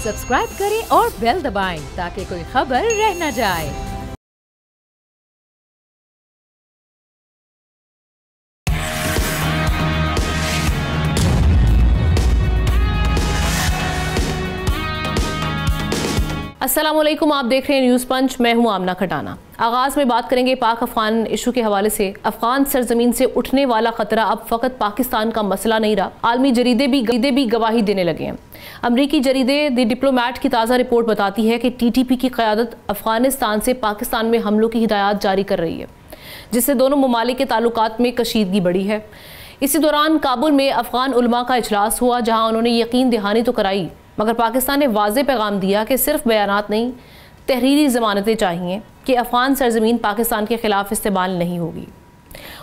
Subscribe करें और bell दबाएं ताकि कोई खबर रह न जाए। अस्सलामुअलैकुम, आप देख रहे हैं न्यूज़ पंच। मैं हूं आमना खटाना। आगाज़ में बात करेंगे पाक अफगान इशू के हवाले से। अफगान सरजमीन से उठने वाला खतरा अब फ़कत पाकिस्तान का मसला नहीं रहा, आलमी जरीदे भी गवाही देने लगे हैं। अमरीकी जरीदे द डिप्लोमैट की ताज़ा रिपोर्ट बताती है कि TTP की क़यादत अफगानिस्तान से पाकिस्तान में हमलों की हिदायत जारी कर रही है, जिससे दोनों ममालिक के ताल्लुकात में कशीदगी बढ़ी है। इसी दौरान काबुल में अफगान उलमा का इजलास हुआ, जहाँ उन्होंने यकीन दहानी तो कराई, मगर पाकिस्तान ने वाज़े पैगाम दिया कि सिर्फ बयानात नहीं, तहरीरी ज़मानतें चाहिए कि अफगान सरजमीन पाकिस्तान के ख़िलाफ़ इस्तेमाल नहीं होगी।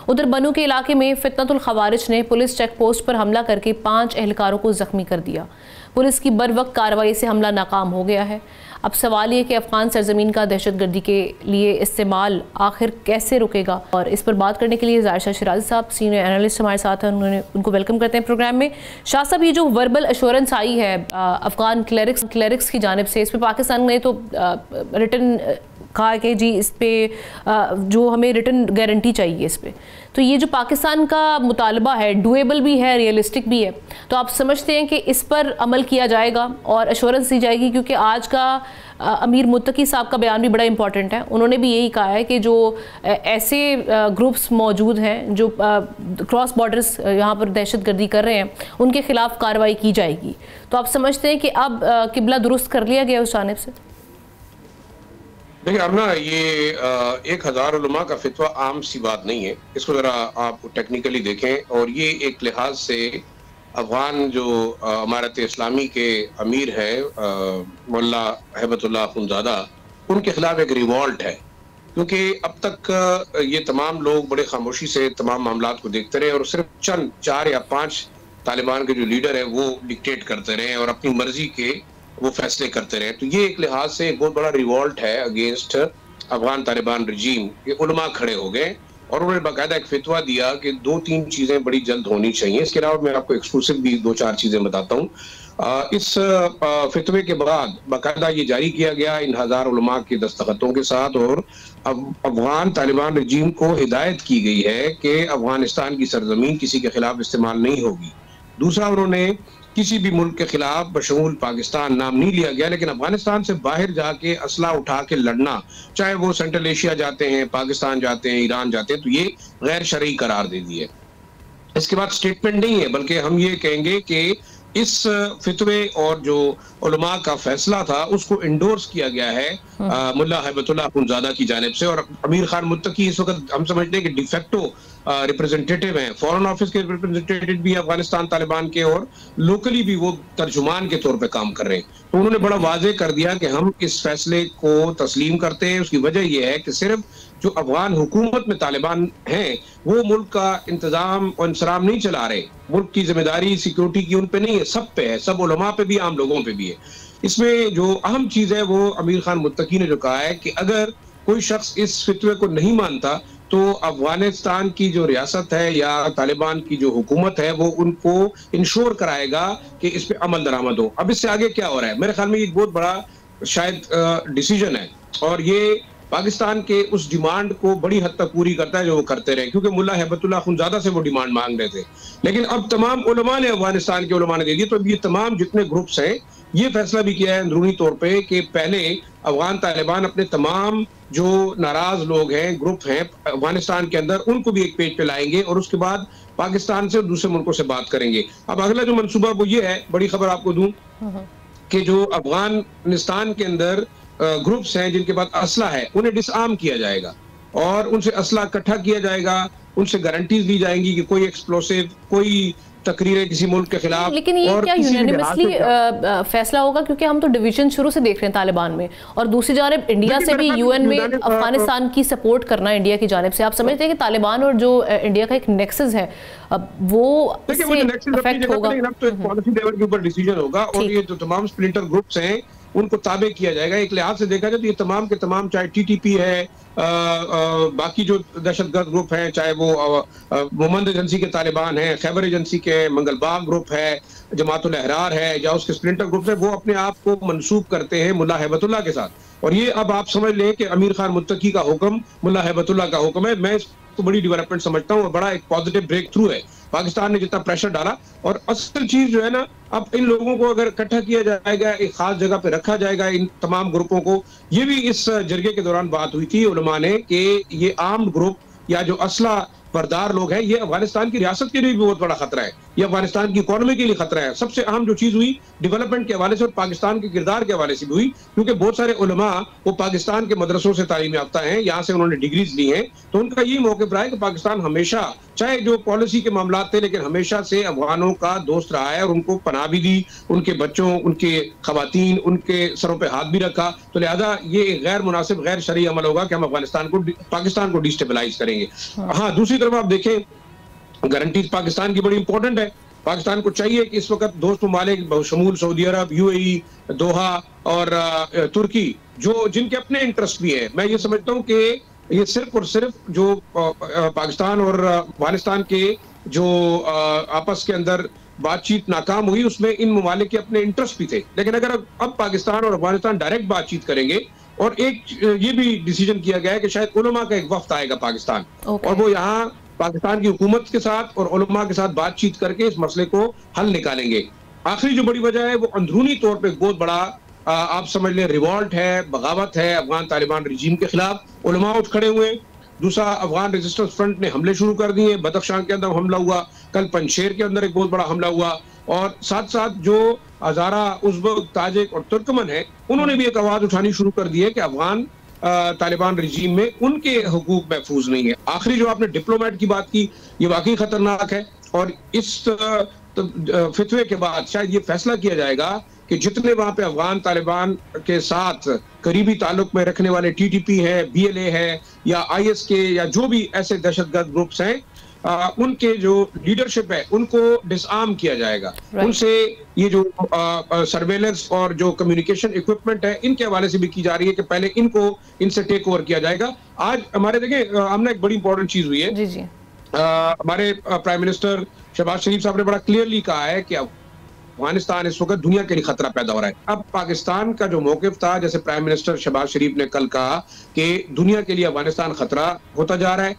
उधर बनू के इलाके में फितनतुल खवारिज ने पुलिस चेक पोस्ट पर हमला करके 5 एहलकारों को ज़ख्मी कर दिया। पुलिस की बरवक्त कार्रवाई से हमला नाकाम हो गया है। अब सवाल ये कि अफगान सरजमीन का दहशतगर्दी के लिए इस्तेमाल आखिर कैसे रुकेगा, और इस पर बात करने के लिए ज़ाहिर शाह शिराज़ी साहब सीनियर एनालिस्ट हमारे साथ हैं। उनको वेलकम करते हैं प्रोग्राम में। शाह साहब, ये जो वर्बल एश्योरेंस आई है अफगान क्लरिक्स की जानिब से, इस पर पाकिस्तान ने तो रिटन कहा कि जी इस पर जो हमें रिटन गारंटी चाहिए इस पर, तो ये जो पाकिस्तान का मुतालबा है डुएबल भी है, रियलिस्टिक भी है, तो आप समझते हैं कि इस पर अमल किया जाएगा और एश्योरेंस दी जाएगी? क्योंकि आज का अमीर मुत्तकी साहब का बयान भी बड़ा इंपॉर्टेंट है। उन्होंने भी यही कहा है कि जो ऐसे ग्रुप्स मौजूद हैं जो क्रॉस बॉर्डर्स यहाँ पर दहशतगर्दी कर रहे हैं, उनके खिलाफ कार्रवाई की जाएगी। तो आप समझते हैं कि अब किबला दुरुस्त कर लिया गया उस जानिब से? देखिए, अब ना ये 1000 उलमा का फितवा आम सी बात नहीं है। इसको जरा आप टेक्निकली देखें, और ये एक लिहाज से अफगान जो अमारत इस्लामी के अमीर है मुल्ला हैबतुल्लाह अखुंज़ादा, उनके खिलाफ एक रिवॉल्ट है। क्योंकि अब तक ये तमाम लोग बड़े खामोशी से तमाम मामलात को देखते रहे और सिर्फ चंद 4 या 5 तालिबान के जो लीडर हैं वो डिक्टेट करते रहे और अपनी मर्जी के वो फैसले करते रहे। तो ये एक लिहाज से एक बहुत बड़ा रिवॉल्ट है अगेंस्ट अफगान तालिबान रजीम। ये उलमा खड़े हो गए और उन्होंने बाकायदा एक फितवा दिया कि 2-3 चीजें बड़ी जल्द होनी चाहिए। इसके अलावा मैं आपको एक्सक्लूसिव भी 2-4 चीजें बताता हूँ। इस फितवे के बाद बाकायदा ये जारी किया गया इन 1000 उलमा के दस्तखतों के साथ, और अब अफगान तालिबान रजीम को हिदायत की गई है कि अफगानिस्तान की सरजमीन किसी के खिलाफ इस्तेमाल नहीं होगी। दूसरा, उन्होंने किसी भी मुल्क के खिलाफ बशमूल पाकिस्तान नाम नहीं लिया गया, लेकिन अफगानिस्तान से बाहर जाके असला उठा के लड़ना, चाहे वो सेंट्रल एशिया जाते हैं, पाकिस्तान जाते हैं, ईरान जाते हैं, तो ये गैर शरई करार दे दिए। इसके बाद स्टेटमेंट नहीं है, बल्कि हम ये कहेंगे कि इस फितवे और जो उलमा का फैसला था उसको इंडोर्स किया गया है मुल्ला हैबतुल्लाह अखुंज़ादा की जानिब से। और अमीर खान मुत्तकी इस वक्त हम समझते हैं कि डिफेक्टो रिप्रेजेंटेटिव हैं, फॉरेन ऑफिस के रिप्रेजेंटेटिव भी अफगानिस्तान तालिबान के, और लोकली भी वो तर्जुमान के तौर पे काम कर रहे हैं। तो उन्होंने बड़ा वाज़ेह कर दिया कि हम इस फैसले को तस्लीम करते हैं। उसकी वजह यह है कि सिर्फ जो अफगान हुकूमत में तालिबान हैं वो मुल्क का इंतजाम और इंसराम नहीं चला रहे। मुल्क की जिम्मेदारी सिक्योरिटी की उन पे नहीं है, सब पे है, सब उलमा पे भी, आम लोगों पे भी है। इसमें जो अहम चीज है वो अमीर खान मुत्तकी ने जो कहा है कि अगर कोई शख्स इस फितवे को नहीं मानता तो अफगानिस्तान की जो रियासत है या तालिबान की जो हुकूमत है वो उनको इंश्योर कराएगा कि इस पे अमल दरामद हो। अब इससे आगे क्या हो रहा है, मेरे ख्याल में एक बहुत बड़ा शायद डिसीजन है, और ये पाकिस्तान के उस डिमांड को बड़ी हद तक पूरी करता है जो वो करते रहे। क्योंकि मुल्ला हैबतुल्लाह अखुंज़ादा से वो डिमांड मांग रहे थे, लेकिन अब तमाम उलमा ने, अफगानिस्तान के उलमा ने दे दी। तो ये तमाम जितने ग्रुप्स हैं ये फैसला भी किया है अंदरूनी तौर पे कि पहले अफगान तालिबान अपने तमाम जो नाराज लोग हैं, ग्रुप हैं अफगानिस्तान के अंदर, उनको भी एक पेज पे लाएंगे और उसके बाद पाकिस्तान से और दूसरे मुल्कों से बात करेंगे। अब अगला जो मंसूबा वो ये है, बड़ी खबर आपको दूं कि जो अफगानिस्तान के अंदर ग्रुप्स हैं जिनके पास असला है उन्हें डिसआर्म किया जाएगा और उनसे असला इकट्ठा किया जाएगा, उनसे गारंटीज दी जाएंगी कि कोई एक्सप्लोसिव, कोई तकरीरें किसी मुल्क के खिलाफ। लेकिन ये क्या यूनानिमसली फैसला होगा? क्योंकि हम तो डिवीजन शुरू से देख रहे हैं तालिबान में, और दूसरी जानब इंडिया से भी यूएन में अफगानिस्तान की सपोर्ट करना इंडिया की जानिब से। आप समझते हैं कि तालिबान और जो इंडिया का एक नेक्सस है वो इससे अफेक्ट होगा? तो पॉलिसी लेवल के ऊपर डिसीजन होगा, और ये जो तमाम स्प्लिंटर ग्रुप्स हैं उनको ताबे किया जाएगा। एक लिहाज से देखा जाए तो ये तमाम के तमाम, चाहे TTP है, बाकी जो दहशतगर्द ग्रुप हैं, चाहे वो मोहम्मद एजेंसी के तालिबान हैं, खैबर एजेंसी के मंगलबाग ग्रुप है, जमातुल अहरार है, या उसके स्प्लिंटर ग्रुप है, वो अपने आप को मंसूब करते हैं मुल्ला हैबतुल्लाह के साथ। और ये अब आप समझ लें कि अमीर खान मुत्तकी का हुक्म मुल्ला हैबतुल्लाह का हुक्म है। मैं इसको बड़ी डेवलपमेंट समझता हूँ और बड़ा एक पॉजिटिव ब्रेक थ्रू है। पाकिस्तान ने जितना प्रेशर डाला, और असल चीज जो है ना, अब इन लोगों को अगर इकट्ठा किया जाएगा, एक खास जगह पे रखा जाएगा इन तमाम ग्रुपों को। ये भी इस जरगे के दौरान बात हुई थी उलमा ने कि ये आर्म्ड ग्रुप या जो असला बरदार लोग हैं, ये अफगानिस्तान की रियासत के लिए भी बहुत बड़ा खतरा है, ये अफगानिस्तान की इकोनॉमी के लिए खतरा है। सबसे अहम जो चीज हुई डेवलपमेंट के हवाले से और पाकिस्तान के किरदार के हवाले से भी हुई, क्योंकि बहुत सारे उलमा वो पाकिस्तान के मदरसों से तालीम याफ्ता हैं, यहाँ से उन्होंने डिग्रीज ली हैं, तो उनका ये मौक़िफ़ रहा है कि पाकिस्तान हमेशा, चाहे जो पॉलिसी के मामला थे, लेकिन हमेशा से अफगानों का दोस्त रहा है और उनको पनाह भी दी, उनके बच्चों, उनके खवातीन, उनके सरों पे हाथ भी रखा। तो लिहाजा ये एक गैर मुनासिब, गैर शरई अमल होगा कि हम पाकिस्तान को डिस्टेबलाइज करेंगे। हाँ, दूसरी तरफ आप देखें, गारंटीज पाकिस्तान की बड़ी इंपॉर्टेंट है। पाकिस्तान को चाहिए कि इस वक्त दोस्त ममालिक बशमूल सऊदी अरब, UAE, दोहा और तुर्की, जो जिनके अपने इंटरेस्ट भी है, मैं ये समझता हूँ कि ये सिर्फ और सिर्फ जो पाकिस्तान और अफगानिस्तान के जो आपस के अंदर बातचीत नाकाम हुई, उसमें इन ममालिक के अपने इंटरेस्ट भी थे। लेकिन अगर अब पाकिस्तान और अफगानिस्तान डायरेक्ट बातचीत करेंगे, और एक ये भी डिसीजन किया गया है कि शायद उलमा का एक वफ्द आएगा पाकिस्तान, और वो यहाँ पाकिस्तान की हुकूमत के साथ और उलमा के साथ बातचीत करके इस मसले को हल निकालेंगे। आखिरी जो बड़ी वजह है वो अंदरूनी तौर पे बहुत बड़ा आप समझ लें रिवॉल्ट है, बगावत है अफगान तालिबान रजीम के खिलाफ। उलमा उठ खड़े हुए। दूसरा, अफगान रेजिस्टेंस फ्रंट ने हमले शुरू कर दिए। बदख्शान के अंदर हमला हुआ, कल पंजशेर के अंदर एक बहुत बड़ा हमला हुआ, और साथ साथ जो हजारा, उज़्बेक, ताजिक और तुर्कमन है, उन्होंने भी एक आवाज उठानी शुरू कर दी है कि अफगान तालिबान रजीम में उनके हुकूक महफूज नहीं है। आखिरी जो आपने डिप्लोमेट की बात की, ये वाकई खतरनाक है, और इस फितवे के बाद शायद ये फैसला किया जाएगा कि जितने वहां पे अफगान तालिबान के साथ करीबी ताल्लुक में रखने वाले TTP है, BLA है, या IS के, या जो भी ऐसे दहशतगर्द ग्रुप्स हैं, उनके जो लीडरशिप है उनको डिसआर्म किया जाएगा। उनसे ये जो सर्वेलेंस और जो कम्युनिकेशन इक्विपमेंट है, इनके हवाले से भी की जा रही है कि पहले इनसे टेक ओवर किया जाएगा। आज हमारे देखें, हमने एक बड़ी इंपॉर्टेंट चीज हुई है। जी। हमारे प्राइम मिनिस्टर शहबाज शरीफ साहब ने बड़ा क्लियरली कहा है कि अफगानिस्तान इस वक्त दुनिया के लिए खतरा पैदा हो रहा है। अब पाकिस्तान का जो मौकिफ था, जैसे प्राइम मिनिस्टर शहबाज शरीफ ने कल कहा कि दुनिया के लिए अफगानिस्तान खतरा होता जा रहा है,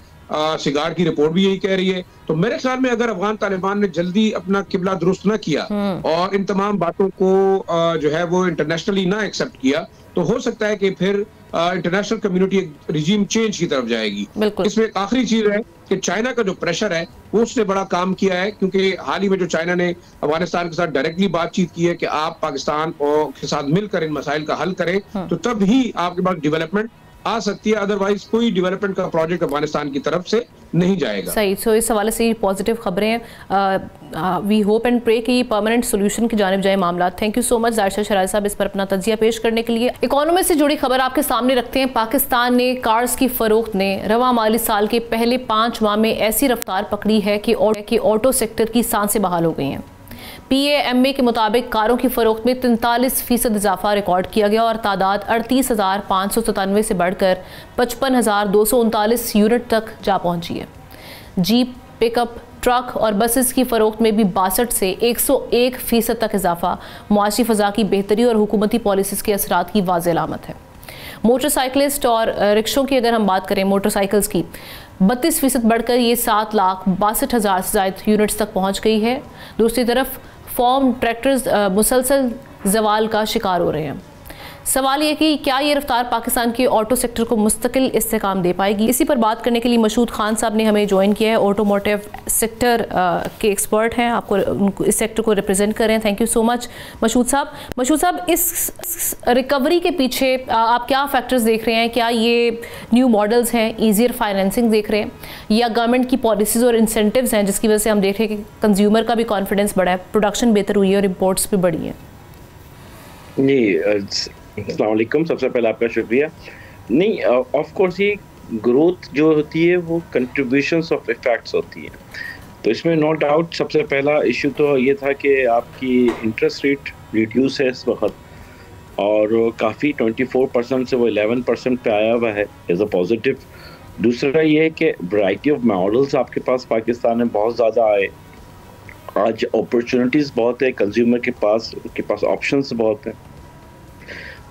सिगार की रिपोर्ट भी यही कह रही है। तो मेरे ख्याल में अगर अफगान तालिबान ने जल्दी अपना किबला दुरुस्त न किया और इन तमाम बातों को जो है वो इंटरनेशनली ना एक्सेप्ट किया, तो हो सकता है कि फिर इंटरनेशनल कम्युनिटी रिजीम चेंज की तरफ जाएगी। इसमें एक आखिरी चीज है कि चाइना का जो प्रेशर है वो उसने बड़ा काम किया है, क्योंकि हाल ही में जो चाइना ने अफगानिस्तान के साथ डायरेक्टली बातचीत की है कि आप पाकिस्तान और के साथ मिलकर इन मसाइल का हल करें, तो तब ही आपके पास डेवलपमेंट आ सकती है, अदरवाइज कोई डेवलपमेंट का प्रोजेक्ट अफगानिस्तान की तरफ से नहीं जाएगा। सही। सो इस हवाले से पॉजिटिव खबरें हैं। वी होप एंड प्रे कि परमानेंट सोल्यूशन की जानिब जाए मामला। थैंक यू सो मच जायशा शराय साहब इस पर अपना तजिया पेश करने के लिए। इकोनॉमी से जुड़ी खबर आपके सामने रखते हैं। पाकिस्तान ने कार्स की फरोख्त ने रवा माली साल के पहले 5 माह में ऐसी रफ्तार पकड़ी है कि ऑटो सेक्टर की सांसें बहाल हो गई हैं। PAMA के मुताबिक कारों की फरोख्त में 43% इजाफा रिकॉर्ड किया गया और तादाद 38,597 से बढ़कर 55,239 यूनिट तक जा पहुंची है। जीप, पिकअप, ट्रक और बसेस की फरोख्त में भी 62 से 101% तक इजाफा मुआशी फ़ज़ा की बेहतरी और हुकूमती पॉलिसीज़ के असरात की वाज़ेह अलामत है। मोटरसाइकिलिस्ट और रिक्शों की अगर हम बात करें, मोटरसाइकिल्स की 32% बढ़कर ये 7,62,000 से ज़ायद यूनिट्स तक पहुँच गई है। दूसरी तरफ फार्म ट्रैक्टर्स मुसलसल जवाल का शिकार हो रहे हैं। सवाल ये कि क्या ये रफ्तार पाकिस्तान के ऑटो सेक्टर को मुस्तकिल इस्तेकाम दे पाएगी? इसी पर बात करने के लिए मशहूद खान साहब ने हमें ज्वाइन किया है। ऑटोमोटिव सेक्टर के एक्सपर्ट हैं, आपको इस सेक्टर को रिप्रेजेंट कर रहे हैं। Thank you so much Mashhood साहब। मशहूद साहब, इस रिकवरी के पीछे आप क्या फैक्टर्स देख रहे हैं? क्या ये न्यू मॉडल्स हैं, ईजियर फाइनेंसिंग देख रहे हैं, या गवर्नमेंट की पॉलिसीज़ और इंसेंटिव्स हैं जिसकी वजह से हम देख रहे हैं कि कंज्यूमर का भी कॉन्फिडेंस बढ़ा है, प्रोडक्शन बेहतर हुई है और इम्पोर्ट्स भी बढ़ी हैं? जी, अस्सलाम वालेकुम। सबसे पहले आपका शुक्रिया। नहीं, ऑफ कोर्स ये ग्रोथ जो होती है वो कंट्रीब्यूशंस ऑफ इफेक्ट्स होती है, तो इसमें नो डाउट सबसे पहला इशू तो ये था कि आपकी इंटरेस्ट रेट रिड्यूस है इस वक्त, और काफ़ी 24% से वो 11% पे आया हुआ है एज अ पॉजिटिव। दूसरा ये है कि वैरायटी ऑफ मॉडल्स आपके पास पाकिस्तान में बहुत ज़्यादा आए, आज अपॉर्चुनिटीज़ बहुत है कंज्यूमर के पास ऑप्शंस बहुत हैं।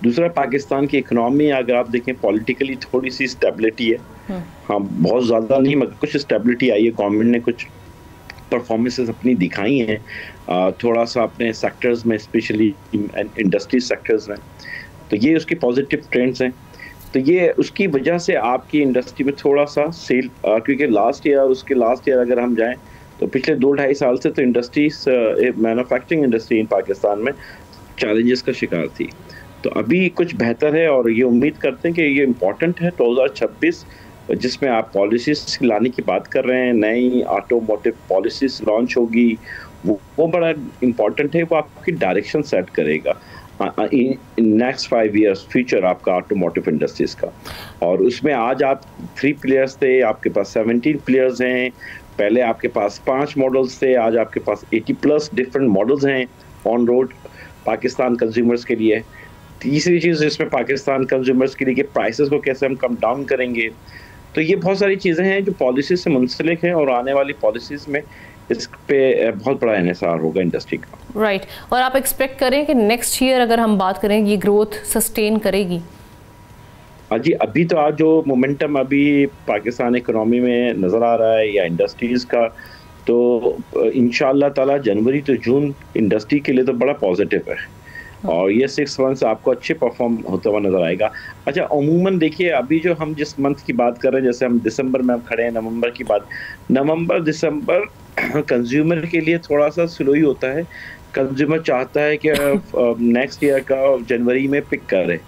दूसरा पाकिस्तान की इकोनॉमी अगर आप देखें पॉलिटिकली थोड़ी सी स्टेबिलिटी है, हाँ बहुत ज़्यादा नहीं मगर कुछ स्टेबिलिटी आई है, गवर्नमेंट ने कुछ परफॉर्मेंसेस अपनी दिखाई हैं थोड़ा सा अपने सेक्टर्स में, स्पेशली इंडस्ट्री सेक्टर्स में, तो ये उसकी पॉजिटिव ट्रेंड्स हैं। तो ये उसकी वजह से आपकी इंडस्ट्री में थोड़ा सा सेल, क्योंकि लास्ट ईयर अगर हम जाएं तो पिछले 2-2.5 साल से तो industries, manufacturing industry in Pakistan में चैलेंजेस का शिकार थी। तो अभी कुछ बेहतर है और ये उम्मीद करते हैं कि ये इम्पोर्टेंट है 2026 जिसमें आप पॉलिसीज लाने की बात कर रहे हैं, नई ऑटोमोटिव पॉलिसीज लॉन्च होगी, वो बड़ा इम्पोर्टेंट है, वो आपकी डायरेक्शन सेट करेगा नेक्स्ट 5 years फ्यूचर आपका ऑटोमोटिव इंडस्ट्रीज का। और उसमें आज आप 3 प्लेयर्स थे, आपके पास 17 प्लेयर्स हैं, पहले आपके पास 5 मॉडल्स थे, आज आपके पास 80+ डिफरेंट मॉडल्स हैं ऑन रोड पाकिस्तान कंज्यूमर्स के लिए। तीसरी चीज़ इसमें पाकिस्तान कंज्यूमर्स के लिए कि प्राइसेस को कैसे हम कम डाउन करेंगे। तो ये बहुत सारी चीज़ें हैं जो पॉलिसी से मुंसलिक हैं और आने वाली पॉलिसीज़ में इस पे बहुत बड़ा इन्हिसार होगा इंडस्ट्री का। राइट और आप एक्सपेक्ट करें कि नेक्स्ट ईयर अगर हम बात करें ये ग्रोथ सस्टेन करेगी? जी अभी तो आज जो मोमेंटम अभी पाकिस्तान इकोनॉमी में नज़र आ रहा है या इंडस्ट्रीज़ का, तो इंशाअल्लाह ताला जनवरी तो जून इंडस्ट्री के लिए तो बड़ा पॉजिटिव है और ये 6 मंथ्स आपको अच्छे परफॉर्म होता हुआ नजर आएगा। अच्छा अमूमन देखिए अभी जो हम जिस मंथ की बात कर रहे हैं, जैसे हम दिसंबर में हम खड़े हैं, नवंबर की बात, नवंबर दिसंबर कंज्यूमर के लिए थोड़ा सा स्लो ही होता है। कंज्यूमर चाहता है कि नेक्स्ट ईयर का जनवरी में पिक करे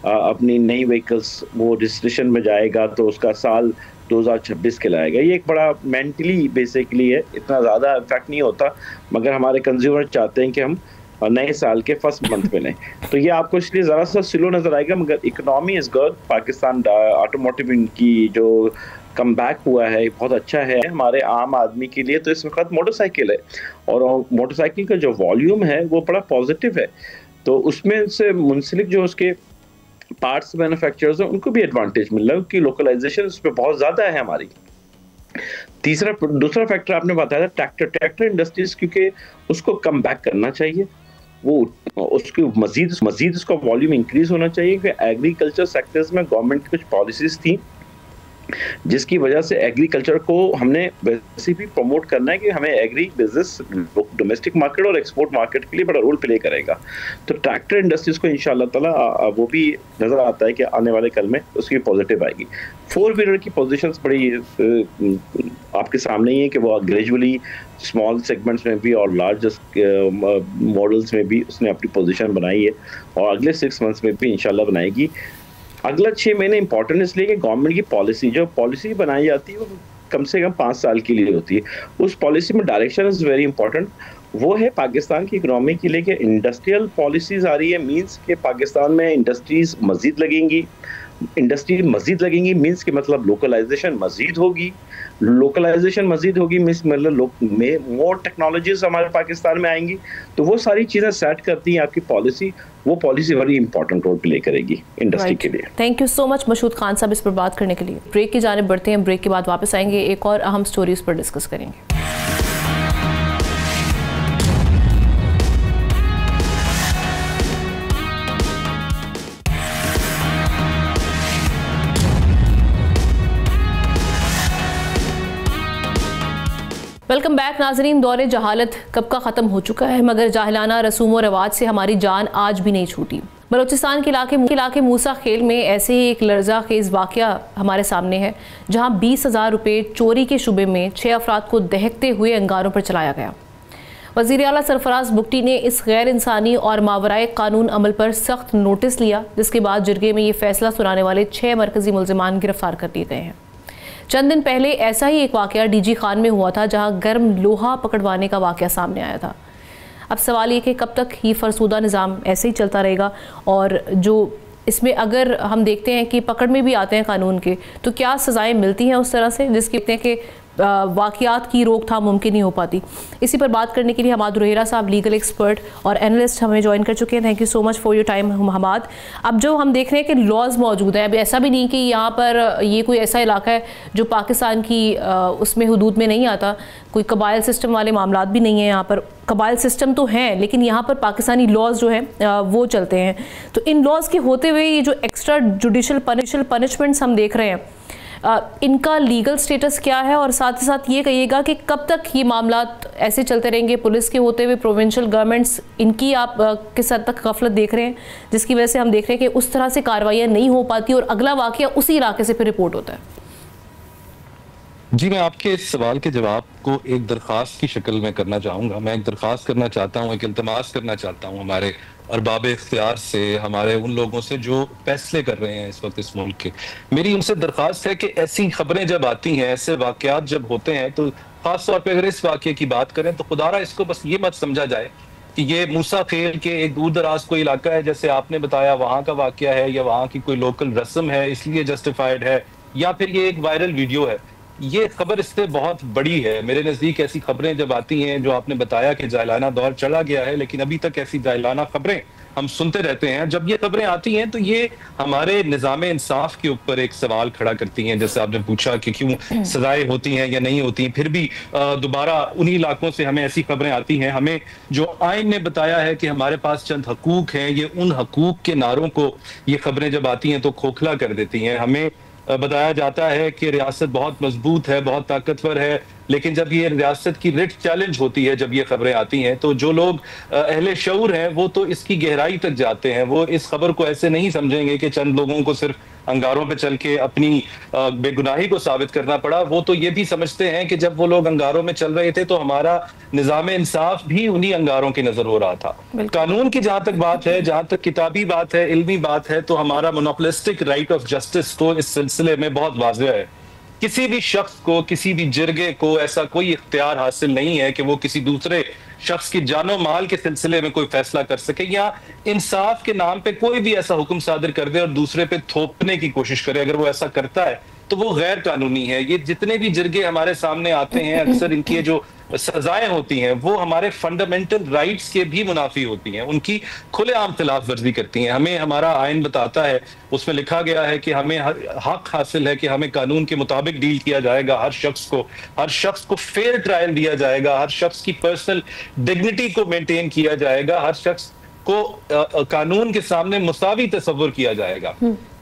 अपनी नई व्हीकल्स, वो रजिस्ट्रेशन में जाएगा तो उसका साल 2026 के लाएगा। ये एक बड़ा मेंटली बेसिकली है, इतना ज़्यादा इफेक्ट नहीं होता, मगर हमारे कंज्यूमर चाहते हैं कि हम नए साल के फर्स्ट मंथ में लें, तो ये आपको इसलिए ज़रा सा स्लो नज़र आएगा। मगर economy is good, Pakistan automotive की जो कम बैक हुआ है बहुत अच्छा है हमारे आम आदमी के लिए। तो इस वक्त मोटरसाइकिल है और मोटरसाइकिल का जो वॉल्यूम है वो बड़ा पॉजिटिव है, तो उसमें से मुंसलिक जो उसके पार्ट्स मैन्युफैक्चरर्स हैं उनको भी एडवांटेज मिल रहा है क्योंकि लोकलाइजेशन उस पर बहुत ज़्यादा है हमारी। दूसरा फैक्टर आपने बताया था ट्रैक्टर इंडस्ट्रीज, क्योंकि उसको कम बैक करना चाहिए, वो उसकी मजीद उसका वॉल्यूम इंक्रीज होना चाहिए, क्योंकि एग्रीकल्चर सेक्टर्स में गवर्नमेंट की कुछ पॉलिसीज थी जिसकी वजह से एग्रीकल्चर को हमने वैसे भी प्रमोट करना है कि हमें एग्री बिजनेस डोमेस्टिक मार्केट और एक्सपोर्ट मार्केट के लिए बड़ा रोल प्ले करेगा। तो ट्रैक्टर इंडस्ट्रीज को इंशाल्लाह ताला वो भी नजर आता है कि आने वाले कल में उसकी पॉजिटिव आएगी। 4 व्हीलर की पोजीशंस बड़ी आपके सामने ही है कि वो ग्रेजुअली स्मॉल सेगमेंट्स में भी और लार्जेस्ट मॉडल्स में भी उसने अपनी पोजीशन बनाई है और अगले 6 मंथ्स में भी इंशाल्लाह बनाएगी। अगला 6 महीने इंपॉर्टेंट इसलिए कि गवर्नमेंट की पॉलिसी बनाई जाती है वो कम से कम 5 साल के लिए होती है। उस पॉलिसी में डायरेक्शन इज़ वेरी इंपॉर्टेंट। वो है पाकिस्तान की इकोनॉमी के लिए कि इंडस्ट्रियल पॉलिसीज आ रही है, मींस के पाकिस्तान में इंडस्ट्री मजीद लगेंगी मींस के मतलब लोकलाइजेशन मजीद होगी मींस मतलब मोर टेक्नोलॉजीज हमारे पाकिस्तान में आएंगी। तो वो सारी चीज़ें सेट करती हैं आपकी पॉलिसी, वो पॉलिसी बड़ी इंपॉर्टेंट रोल प्ले करेगी इंडस्ट्री के लिए। Thank you so much Mashhood Khan साहब इस पर बात करने के लिए। ब्रेक की जानिब बढ़ते हैं, ब्रेक के बाद वापस आएंगे, एक और अहम स्टोरी इस पर डिस्कस करेंगे। वेलकम बैक नाजरीन। दौरे जहालत कब का ख़त्म हो चुका है, मगर जाहिलाना रसूम व रवाज से हमारी जान आज भी नहीं छूटी। बलूचिस्तान के इलाके मूसा खेल में ऐसे ही एक लर्जा खेज वाक़या हमारे सामने है, जहां 20,000 रुपये चोरी के शुबे में 6 अफराद को दहकते हुए अंगारों पर चलाया गया। वज़ीर आला सरफराज बुगटी ने इस गैर इंसानी और मावराए कानून अमल पर सख्त नोटिस लिया, जिसके बाद जिरगे में ये फैसला सुनाने वाले 6 मरकजी मुल्ज़िमान गिरफ्तार कर दिए गए हैं। चंद दिन पहले ऐसा ही एक वाक़या डीजी खान में हुआ था, जहां गर्म लोहा पकड़वाने का वाक़या सामने आया था। अब सवाल ये कि कब तक ये फरसूदा निज़ाम ऐसे ही चलता रहेगा, और जो इसमें अगर हम देखते हैं कि पकड़ में भी आते हैं कानून के, तो क्या सज़ाएं मिलती हैं उस तरह से जिसकी कहते हैं कि वाक़यात की रोकथाम मुमकिन नहीं हो पाती। इसी पर बात करने के लिए हमाद रुहेरा साहब, लीगल एक्सपर्ट और एनालिस्ट, हमें ज्वाइन कर चुके हैं। Thank you so much for your time Hamad. अब जो हम देख रहे हैं कि लॉज मौजूद हैं, अब ऐसा भी नहीं कि यहाँ पर ये कोई ऐसा इलाका है जो पाकिस्तान की उसमें हुदूद में नहीं आता, कोई कबाइल सिस्टम वाले मामलात भी नहीं है। यहाँ पर कबाइल सिस्टम तो हैं, लेकिन यहाँ पर पाकिस्तानी लॉज जो हैं वो चलते हैं। तो इन लॉज के होते हुए ये जो एक्स्ट्रा जुडिशल पनिशमेंट्स हम देख रहे हैं, इनका लीगल स्टेटस क्या है? और साथ ही साथ ये कहिएगा कि कब तक ये मामलात ऐसे चलते रहेंगे, पुलिस के होते हुए प्रोविंशियल गवर्नमेंट्स, इनकी आप किस हद तक गफलत देख रहे हैं, जिसकी वजह से हम देख रहे हैं कि उस तरह से कार्रवाइयाँ नहीं हो पाती और अगला वाक़या उसी इलाके से फिर रिपोर्ट होता है। जी, मैं आपके इस सवाल के जवाब को एक दरख्वास्त की शक्ल में करना चाहूँगा। मैं एक दरख्वास्त करना चाहता हूँ, एक इल्तमास करना चाहता हूँ हमारे अरबाब इख्तियार से, हमारे उन लोगों से जो फैसले कर रहे हैं इस वक्त इस मुल्क के। मेरी उनसे दरख्वास्त है कि ऐसी खबरें जब आती हैं, ऐसे वाक़यात जब होते हैं, तो ख़ास तौर पर अगर इस वाक़े की बात करें तो खुदारा इसको बस ये मत समझा जाए कि ये मूसा खेल के एक दूर दराज कोई इलाका है, जैसे आपने बताया वहाँ का वाक़या है या वहाँ की कोई लोकल रस्म है इसलिए जस्टिफाइड है, या फिर ये एक वायरल वीडियो है। ये खबर इससे बहुत बड़ी है। मेरे नज़दीक ऐसी खबरें जब आती हैं, जो आपने बताया कि जाहिलाना दौर चला गया है, लेकिन अभी तक ऐसी जाहिलाना खबरें हम सुनते रहते हैं। जब ये खबरें आती हैं तो ये हमारे निज़ाम इंसाफ के ऊपर एक सवाल खड़ा करती हैं, जैसे आपने पूछा कि क्यों सजाएं होती हैं या नहीं होती, फिर भी दोबारा उन्हीं इलाकों से हमें ऐसी खबरें आती हैं। हमें जो आइन ने बताया है कि हमारे पास चंद हकूक हैं, ये उन हकूक के नारों को ये खबरें जब आती हैं तो खोखला कर देती हैं। हमें बताया जाता है कि रियासत बहुत मजबूत है, बहुत ताकतवर है, लेकिन जब ये रियासत की रिट चैलेंज होती है, जब ये खबरें आती हैं, तो जो लोग अहले शऊर हैं वो तो इसकी गहराई तक जाते हैं। वो इस खबर को ऐसे नहीं समझेंगे कि चंद लोगों को सिर्फ अंगारों पे चल के अपनी बेगुनाही को साबित करना पड़ा। वो तो ये भी समझते हैं कि जब वो लोग अंगारों में चल रहे थे तो हमारा निज़ाम इंसाफ भी उन्हीं अंगारों की नजर हो रहा था। कानून की जहां तक बात है, जहां तक किताबी बात है, इल्मी बात है, तो हमारा मोनोपोलिस्टिक राइट ऑफ जस्टिस तो इस सिलसिले में बहुत वाज़ेह है। किसी भी शख्स को, किसी भी जिरगे को ऐसा कोई इख्तियार हासिल नहीं है कि वो किसी दूसरे शख्स की जानो माल के सिलसिले में कोई फैसला कर सके, या इंसाफ के नाम पे कोई भी ऐसा हुक्म सादिर कर दे और दूसरे पे थोपने की कोशिश करे। अगर वो ऐसा करता है तो वो गैर कानूनी है। ये जितने भी जिरगे हमारे सामने आते हैं, अक्सर इनकी जो सजाएं होती हैं वो हमारे फंडामेंटल राइट्स के भी मुनाफी होती हैं, उनकी खुलेआम खिलाफ वर्जी करती हैं। हमें हमारा आइन बताता है, उसमें लिखा गया है कि हमें हक हासिल है कि हमें कानून के मुताबिक डील किया जाएगा। हर शख्स को फेयर ट्रायल दिया जाएगा, हर शख्स की पर्सनल डिग्निटी को मेंटेन किया जाएगा, हर शख्स को कानून के सामने मुसावी तस्वुर किया जाएगा।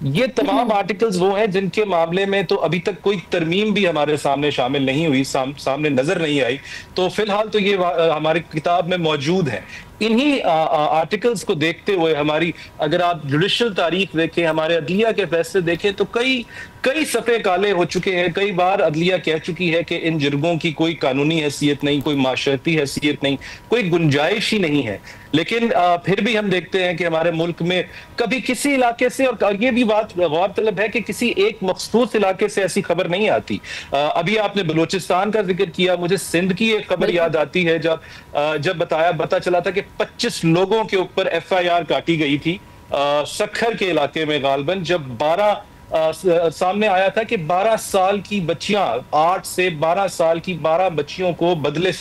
ये तमाम आर्टिकल्स वो हैं जिनके मामले में तो अभी तक कोई तरमीम भी हमारे सामने शामिल नहीं हुई, सामने नजर नहीं आई। तो फिलहाल तो ये हमारी किताब में मौजूद है। इन्हीं आर्टिकल्स को देखते हुए हमारी, अगर आप जुडिशल तारीख देखें, हमारे अदलिया के फैसले देखें, तो कई सफ़े काले हो चुके हैं। कई बार अदलिया कह चुकी है कि इन जुर्गों की कोई कानूनी हैसियत नहीं, कोई माशरती हैसियत नहीं, कोई गुंजाइश ही नहीं है। लेकिन फिर भी हम देखते हैं कि हमारे मुल्क में कभी किसी इलाके से, और ये भी बात गौरतलब है कि किसी एक मखसूस इलाके से ऐसी खबर नहीं आती। अभी आपने बलूचिस्तान का जिक्र किया, मुझे सिंध की एक खबर याद आती है, जब पता चला था कि 25 लोगों के ऊपर FIR काटी गई थी सखर के इलाके में गालबन, जब 12 सामने आया था कि 12 साल की बच्चियां, 8 से 12 साल की 12 बच्चियों को बदले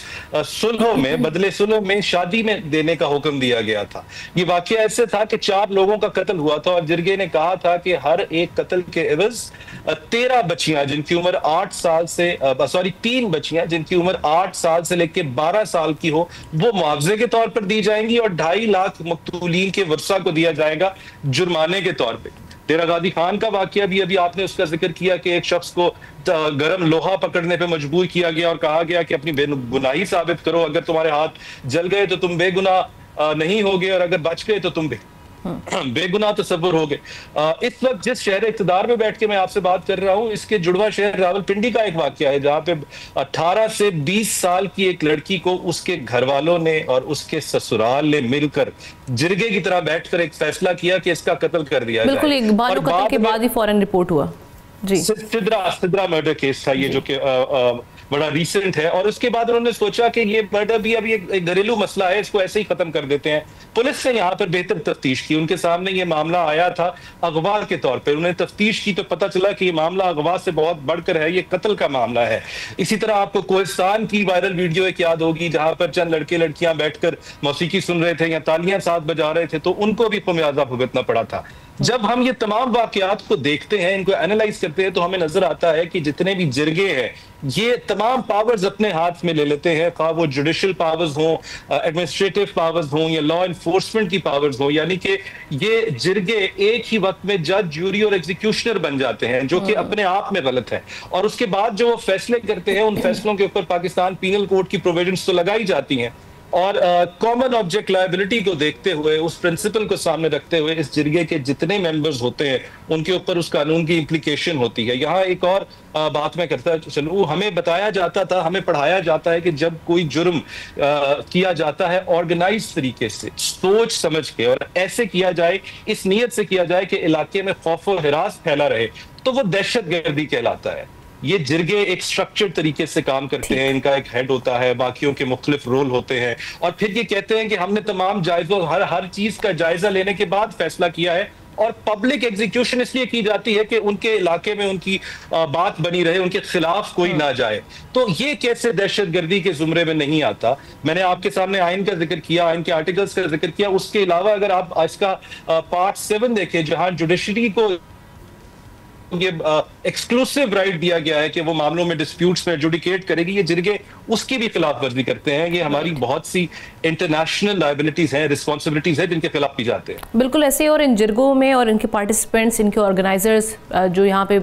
सुलह में शादी में देने का हुक्म दिया गया था। ये वाकया ऐसे था कि 4 लोगों का कत्ल हुआ था और जिरगे ने कहा था कि हर एक कत्ल के एवज 13 बच्चियां जिनकी उम्र 8 साल से 3 बच्चियां जिनकी उम्र 8 साल से लेकर 12 साल की हो, वो मुआवजे के तौर पर दी जाएंगी और 2.5 लाख मकतूलीन के वर्सा को दिया जाएगा जुर्माने के तौर पर। डेरा गाजी खान का वाकया भी अभी आपने उसका जिक्र किया कि एक शख्स को गर्म लोहा पकड़ने पे मजबूर किया गया और कहा गया कि अपनी बेगुनाही साबित करो, अगर तुम्हारे हाथ जल गए तो तुम बेगुनाह नहीं होगे और अगर बच गए तो तुम बेगुनाह तस्वुर हो गए। इस वक्त जिस शहर इक़्तिदार में बैठ के मैं आपसे बात कर रहा हूँ, इसके जुड़वा शहर रावलपिंडी का एक वाकया है, जहाँ पे 18 से 20 साल की एक लड़की को उसके घर वालों ने और उसके ससुराल ने मिलकर जिरगे की तरह बैठकर एक फैसला किया कि इसका कत्ल कर दिया जाए। बिल्कुल, एक बार कत्ल के बाद ही फौरन रिपोर्ट हुआ। जी, सिद्रा मर्डर केस था ये, जो कि बड़ा रिसेंट है, और उसके बाद उन्होंने सोचा कि ये मर्डर भी अभी एक घरेलू मसला है, इसको ऐसे ही खत्म कर देते हैं। पुलिस ने यहाँ पर बेहतर तफ्तीश की, उनके सामने ये मामला आया था अगवा के तौर पर, उन्होंने तफ्तीश की तो पता चला कि ये मामला अगवा से बहुत बढ़कर है, ये कत्ल का मामला है। इसी तरह आपको कोहिस्तान की वायरल वीडियो एक याद होगी, जहां पर चंद लड़के लड़कियां बैठकर मौसीकी सुन रहे थे या तालियां साथ बजा रहे थे, तो उनको भी खमियाजा भुगतना पड़ा था। जब हम ये तमाम वाकयात को देखते हैं, इनको एनालाइज करते हैं, तो हमें नजर आता है कि जितने भी जिरगे हैं ये तमाम पावर्स अपने हाथ में ले लेते हैं, खा वो जुडिशल पावर्स हों, एडमिनिस्ट्रेटिव पावर्स हों या लॉ एनफोर्समेंट की पावर्स हों, यानी कि ये जिरगे एक ही वक्त में जज, जूरी और एग्जीक्यूशनर बन जाते हैं, जो कि अपने आप में गलत है। और उसके बाद जो वो फैसले करते हैं, उन फैसलों के ऊपर पाकिस्तान पीनल कोड की प्रोविजंस तो लगाई जाती हैं, और कॉमन ऑब्जेक्ट लायबिलिटी को देखते हुए, उस प्रिंसिपल को सामने रखते हुए, इस जिरगे के जितने मेंबर्स होते हैं उनके ऊपर उस कानून की इम्प्लीकेशन होती है। यहाँ एक और बात मैं करता चलूं, हमें बताया जाता था, हमें पढ़ाया जाता है कि जब कोई जुर्म किया जाता है ऑर्गेनाइज तरीके से, सोच समझ के, और ऐसे किया जाए, इस नीयत से किया जाए कि इलाके में खौफ और हिरास फैला रहे, तो वो दहशतगर्दी कहलाता है। ये जिरगे एक स्ट्रक्चर्ड तरीके से काम करते हैं, इनका एक हेड होता है, बाकियों के मुख्तलिफ रोल होते हैं, और फिर ये कहते हैं कि हमने तमाम जायजों, हर चीज का जायजा लेने के बाद फैसला किया है। और पब्लिक एग्जीक्यूशन इसलिए की जाती है कि उनके इलाके में उनकी बात बनी रहे, उनके खिलाफ कोई ना जाए। तो ये कैसे दहशतगर्दी के जुमरे में नहीं आता? मैंने आपके सामने आइन का जिक्र किया, आइन के आर्टिकल्स का जिक्र किया, उसके अलावा अगर आप इसका पार्ट 7 देखें, जहां जुडिशरी को ये एक्सक्लूसिव राइट दिया गया है कि वो मामलों में डिस्प्यूट्स में एडजुडिकेट करेगी, ये जिरगे उसकी भी खिलाफ वर्जी करते हैं। ये हमारी बहुत सी इंटरनेशनल लायबिलिटीज हैं, रिस्पॉन्सिबिलिटीज हैं, जिनके खिलाफ भी जाते हैं। बिल्कुल ऐसे, और इन जिरगों में और इनके पार्टिसिपेंट्स, इनके ऑर्गेनाइजर्स जो यहाँ पे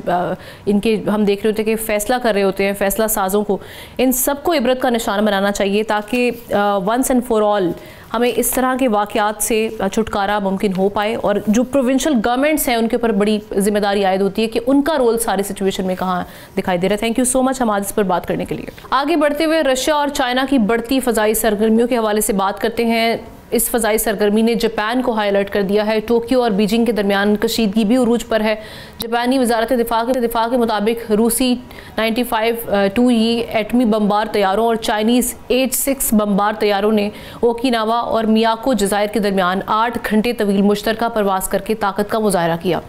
इनके हम देख रहे होते हैं कि फैसला कर रहे होते हैं, फैसला साजों को, इन सबको इबरत का निशान बनाना चाहिए, ताकि वंस एंड फॉर ऑल हमें इस तरह के वाक़यात से छुटकारा मुमकिन हो पाए। और जो प्रोविंशियल गवर्नमेंट्स हैं उनके ऊपर बड़ी जिम्मेदारी आयद होती है कि उनका रोल सारी सिचुएशन में कहाँ दिखाई दे रहा है। थैंक यू सो मच हम आज इस पर बात करने के लिए। आगे बढ़ते हुए रशिया और चाइना की बढ़ती फ़ज़ाई सरगर्मियों के हवाले से बात करते हैं। इस फ़ज़ाई सरगर्मी ने जापान को हाई अलर्ट कर दिया है। टोक्यो और बीजिंग के दरमियान कशीदगी भी उरूज पर है। जापानी वजारत दिफा के मुताबिक रूसी 95-2E एटमी बमबार तैयारों और चाइनीज़ H-6 बमबार तैयारों ने ओकिनावा और मियाको जज़ायर के दरमियान 8 घंटे तवील मुश्तरका परवास करके ताकत का मुजाहरा किया।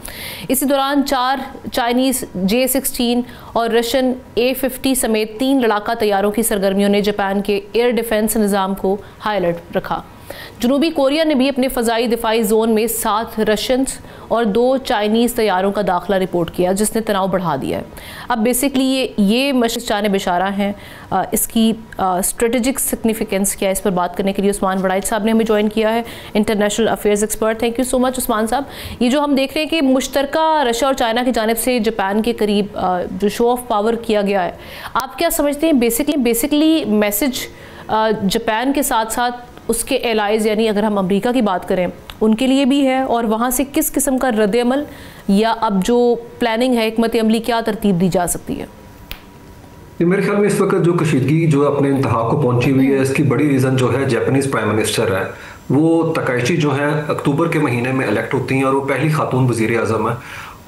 इसी दौरान 4 चाइनीज़ J-16 और रशियन A-50 समेत 3 लड़ाका तैयारों की सरगर्मियों ने जापान के एयर डिफेंस निज़ाम को हाई अलर्ट रखा। जनूबी कोरिया ने भी अपने फ़ज़ाई दिफाई जोन में 7 रशियन और 2 चाइनीज़ तैयारों का दाखिला रिपोर्ट किया, जिसने तनाव बढ़ा दिया है। अब बेसिकली ये मशक़ जानिब इशारा हैं। इसकी स्ट्रेटेजिक सिग्निफिकेंस क्या है, इस पर बात करने के लिए उस्मान वड़ाइच साहब ने हमें ज्वाइन किया है, international affairs expert. Thank you so much Usman साहब। ये जो हम देख रहे हैं कि मुश्तरका रशिया और चाइना की जानिब से जापान के करीब जो शो ऑफ पावर किया गया है, आप क्या समझते हैं? बेसिकली मैसेज जापान के साथ साथ उसके एलाइज, यानी अगर हम अमेरिका की बात करें, उनके लिए भी है, और वहाँ से किस किस्म का रद्द-ए-अमल या अब जो प्लानिंग है, हिकमत अमली, क्या तरतीब दी जा सकती है? मेरे ख्याल में इस वक्त जो कशीदगी जो अपने इंतहा को पहुंची हुई है, इसकी बड़ी रीज़न जो है जापानीज़ प्राइम मिनिस्टर है। वो तकाइशी जो है अक्टूबर के महीने में इलेक्ट होती हैं, और वो पहली खातून वज़ीर आज़म है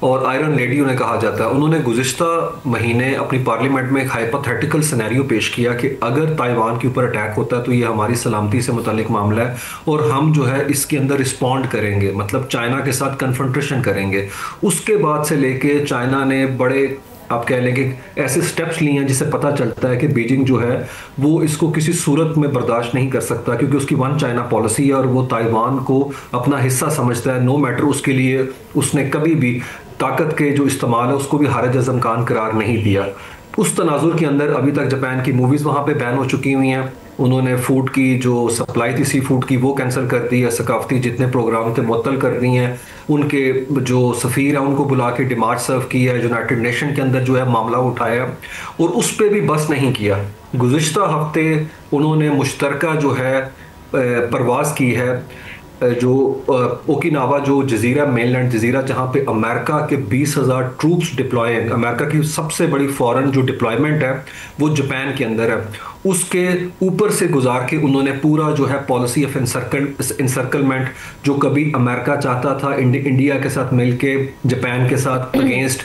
और आयरन लेडी उन्हें कहा जाता है। उन्होंने गुज़िश्ता महीने अपनी पार्लियामेंट में एक हाइपोथेटिकल सिनेरियो पेश किया कि अगर ताइवान के ऊपर अटैक होता है तो ये हमारी सलामती से मुतालिक मामला है, और हम जो है इसके अंदर रिस्पॉन्ड करेंगे, मतलब चाइना के साथ कन्फ्रंटेशन करेंगे। उसके बाद से लेके चाइना ने बड़े, आप कह लें कि ऐसे स्टेप्स लिए हैं जिससे पता चलता है कि बीजिंग जो है वो इसको किसी सूरत में बर्दाश्त नहीं कर सकता, क्योंकि उसकी वन चाइना पॉलिसी है और वो ताइवान को अपना हिस्सा समझता है। नो मैटर उसके लिए उसने कभी भी ताकत के जो इस्तेमाल है उसको भी हारज इम्कान करार नहीं दिया। उस तनाजुर के अंदर अभी तक जापान की मूवीज़ वहाँ पे बैन हो चुकी हुई हैं। उन्होंने फूड की जो सप्लाई थी सी फूड की वो कैंसिल कर दी है। सकाफती जितने प्रोग्राम थे मुअत्तल कर दी हैं। उनके जो सफ़ीर है उनको बुला के डिमांड सर्व की है। यूनाइटेड नेशन के अंदर जो है मामला उठाया, और उस पर भी बस नहीं किया। गुज़िश्ता हफ्ते उन्होंने मुश्तरका जो है परवाज़ की है, जो ओकिनावा जो जजीरा, मेनलैंड जजीरा, जहाँ पे अमेरिका के 20,000 ट्रूप्स डिप्लॉय हैं। अमेरिका की सबसे बड़ी फॉरेन जो डिप्लॉयमेंट है वो जापान के अंदर है। उसके ऊपर से गुजार के उन्होंने पूरा जो है पॉलिसी ऑफ इंसर्कलमेंट, जो कभी अमेरिका चाहता था इंडिया के साथ मिलके जापान के साथ अगेंस्ट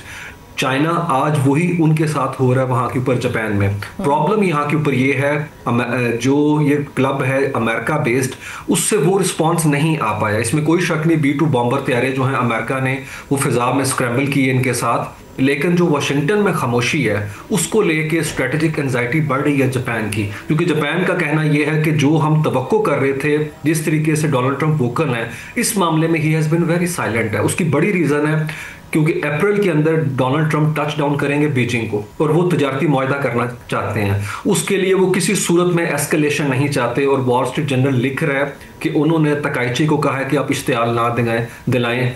चाइना आज वही उनके साथ हो रहा है वहां के ऊपर जापान में। प्रॉब्लम यहाँ के ऊपर ये है, जो ये क्लब है अमेरिका बेस्ड, उससे वो रिस्पॉन्स नहीं आ पाया। इसमें कोई शक नहीं, B-2 बॉम्बर तैयारे जो हैं अमेरिका ने वो फिजा में स्क्रैम्बल किए इनके साथ, लेकिन जो वाशिंगटन में खामोशी है उसको लेके स्ट्रेटेजिक एंजाइटी बढ़ रही है जापान की, क्योंकि जापान का कहना यह है कि जो हम तवक्को कर रहे थे, जिस तरीके से डोनाल्ड ट्रंप वोकल है इस मामले में, he has been very silent है। उसकी बड़ी रीजन है क्योंकि अप्रैल के अंदर डोनाल्ड ट्रंप टच डाउन करेंगे बीजिंग को और वो तजारती मुआहदा करना चाहते हैं। उसके लिए वो किसी सूरत में एस्केलेशन नहीं चाहते, और वॉल स्ट्रीट जर्नल लिख रहा है कि उन्होंने तकाइची को कहा है कि आप इश्तियाल ना दिलाएं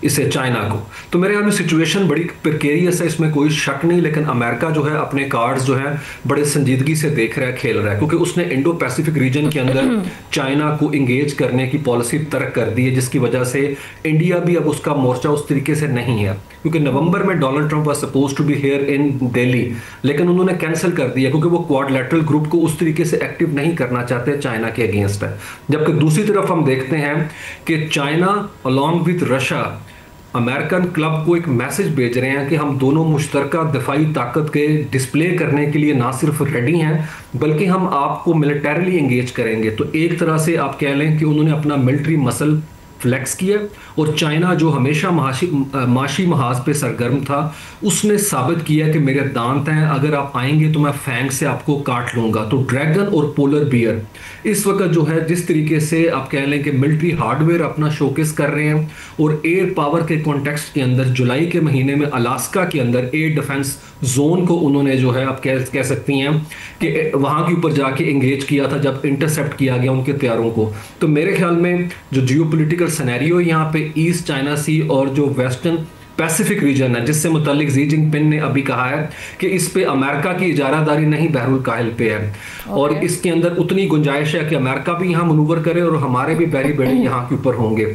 इसे चाइना को। तो मेरे ख्याल में सिचुएशन बड़ी प्रिकेरियस है, इसमें कोई शक नहीं, लेकिन अमेरिका जो है अपने कार्ड्स जो है बड़े संजीदगी से देख रहा है, खेल रहा है, क्योंकि उसने इंडो पैसिफिक रीजन के अंदर चाइना को इंगेज करने की पॉलिसी तर्क कर दी है, जिसकी वजह से इंडिया भी अब उसका मोर्चा उस तरीके से नहीं है। क्योंकि नवंबर में Donald Trump was suppose to be here in Delhi, लेकिन उन्होंने कैंसिल कर दिया क्योंकि वो क्वाड्रिलेटरल ग्रुप को उस तरीके से एक्टिव नहीं करना चाहते चाइना के अगेंस्ट है। जबकि दूसरी तरफ हम देखते हैं कि China along with Russia American club को एक मैसेज भेज रहे हैं कि हम दोनों मुश्तरका दिफाई ताकत के डिस्प्ले करने के लिए ना सिर्फ रेडी हैं, बल्कि हम आपको मिलिटरीली एंगेज करेंगे। तो एक तरह से आप कह लें कि उन्होंने अपना मिलिट्री मसल फ्लेक्स किया, और चाइना जो हमेशा माशी महाज पे सरगर्म था, उसने साबित किया कि मेरे दांत हैं, अगर आप आएंगे तो मैं फैंग से आपको काट लूंगा। तो ड्रैगन और पोलर बियर इस वक्त जो है जिस तरीके से आप कह लें कि मिलिट्री हार्डवेयर अपना शोकेस कर रहे हैं, और एयर पावर के कॉन्टेक्स्ट के अंदर जुलाई के महीने में अलास्का के अंदर एयर डिफेंस जोन को उन्होंने जो है आप कह सकती हैं कि वहां के ऊपर जाके एंगेज किया था जब इंटरसेप्ट किया गया उनके तैयारों को। तो मेरे ख्याल में जो जियोपॉलिटिकल सिनेरियो यहाँ पे ईस्ट चाइना सी और जो वेस्टर्न पैसिफिक रीजन है, जिससे मुतालिक जी जिनपिंग ने अभी कहा है कि इस पे अमेरिका की इजारादारी नहीं बहरुल काहिल पे है, और इसके अंदर उतनी गुंजाइश है कि अमेरिका भी यहाँ मनूवर करे और हमारे भी बैरी बेड़े यहाँ के ऊपर होंगे।